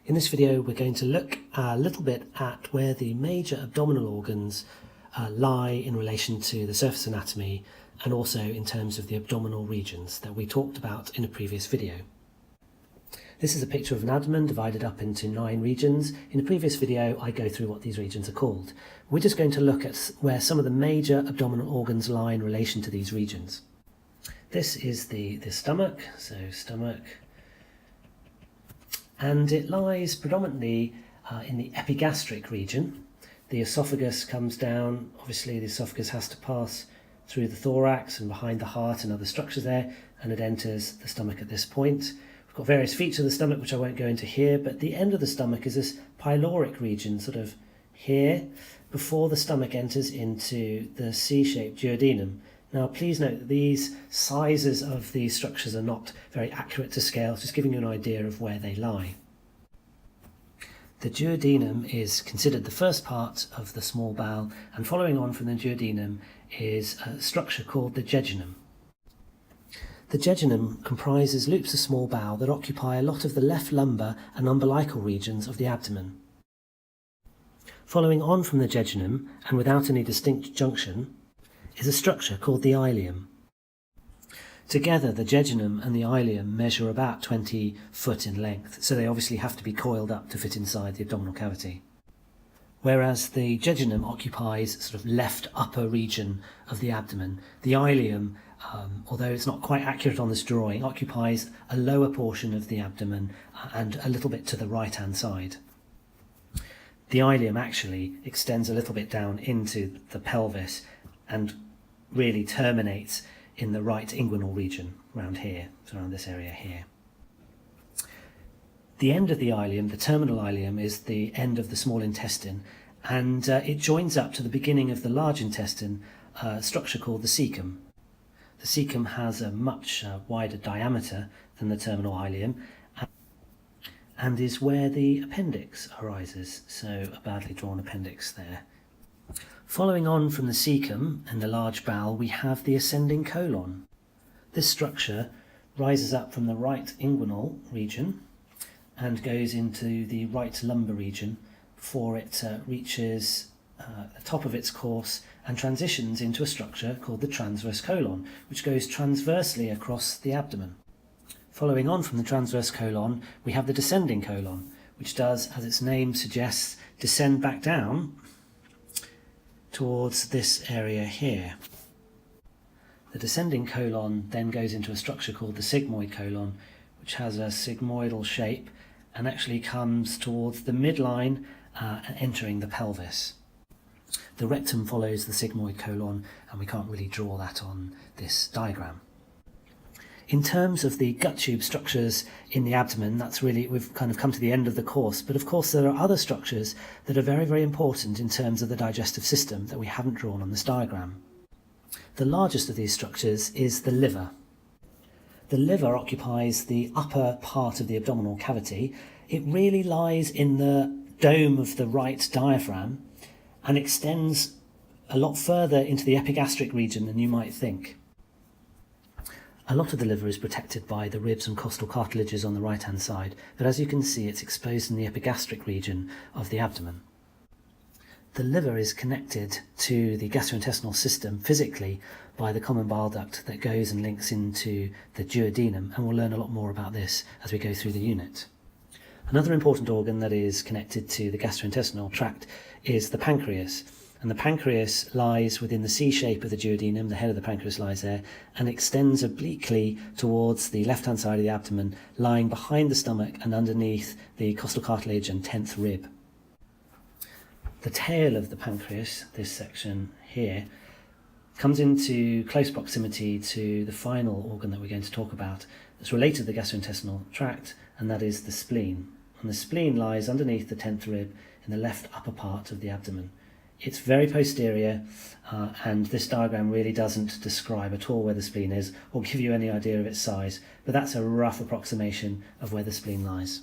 In this video we're going to look a little bit at where the major abdominal organs lie in relation to the surface anatomy and also in terms of the abdominal regions that we talked about in a previous video. This is a picture of an abdomen divided up into 9 regions. In a previous video I go through what these regions are called. We're just going to look at where some of the major abdominal organs lie in relation to these regions. This is the stomach, so stomach, and it lies predominantly in the epigastric region. The esophagus comes down. Obviously the esophagus has to pass through the thorax and behind the heart and other structures there, and it enters the stomach at this point. We've got various features of the stomach which I won't go into here, but the end of the stomach is this pyloric region, sort of here, before the stomach enters into the C-shaped duodenum. Now please note that these sizes of these structures are not very accurate to scale, just giving you an idea of where they lie. The duodenum is considered the first part of the small bowel, and following on from the duodenum is a structure called the jejunum. The jejunum comprises loops of small bowel that occupy a lot of the left lumbar and umbilical regions of the abdomen. Following on from the jejunum, and without any distinct junction, is a structure called the ileum. Together the jejunum and the ileum measure about 20 foot in length, so they obviously have to be coiled up to fit inside the abdominal cavity. Whereas the jejunum occupies sort of left upper region of the abdomen, the ileum, although it's not quite accurate on this drawing, occupies a lower portion of the abdomen and a little bit to the right hand side. The ileum actually extends a little bit down into the pelvis and really terminates in the right inguinal region around here, so around this area here. The end of the ileum, the terminal ileum, is the end of the small intestine, and it joins up to the beginning of the large intestine, a structure called the cecum. The cecum has a much wider diameter than the terminal ileum and is where the appendix arises, so a badly drawn appendix there. Following on from the cecum and the large bowel, we have the ascending colon. This structure rises up from the right inguinal region and goes into the right lumbar region before it reaches the top of its course and transitions into a structure called the transverse colon, which goes transversely across the abdomen. Following on from the transverse colon, we have the descending colon, which does, as its name suggests, descend back down towards this area here. The descending colon then goes into a structure called the sigmoid colon, which has a sigmoidal shape and actually comes towards the midline entering the pelvis. The rectum follows the sigmoid colon, and we can't really draw that on this diagram. In terms of the gut tube structures in the abdomen, that's really, we've kind of come to the end of the course, but of course there are other structures that are very, very important in terms of the digestive system that we haven't drawn on this diagram. The largest of these structures is the liver. The liver occupies the upper part of the abdominal cavity. It really lies in the dome of the right diaphragm and extends a lot further into the epigastric region than you might think. A lot of the liver is protected by the ribs and costal cartilages on the right hand side, but as you can see it's exposed in the epigastric region of the abdomen. The liver is connected to the gastrointestinal system physically by the common bile duct that goes and links into the duodenum, and we'll learn a lot more about this as we go through the unit. Another important organ that is connected to the gastrointestinal tract is the pancreas. And the pancreas lies within the C shape of the duodenum, the head of the pancreas lies there, and extends obliquely towards the left-hand side of the abdomen, lying behind the stomach and underneath the costal cartilage and 10th rib. The tail of the pancreas, this section here, comes into close proximity to the final organ that we're going to talk about that's related to the gastrointestinal tract, and that is the spleen. And the spleen lies underneath the 10th rib in the left upper part of the abdomen. It's very posterior, and this diagram really doesn't describe at all where the spleen is or give you any idea of its size, but that's a rough approximation of where the spleen lies.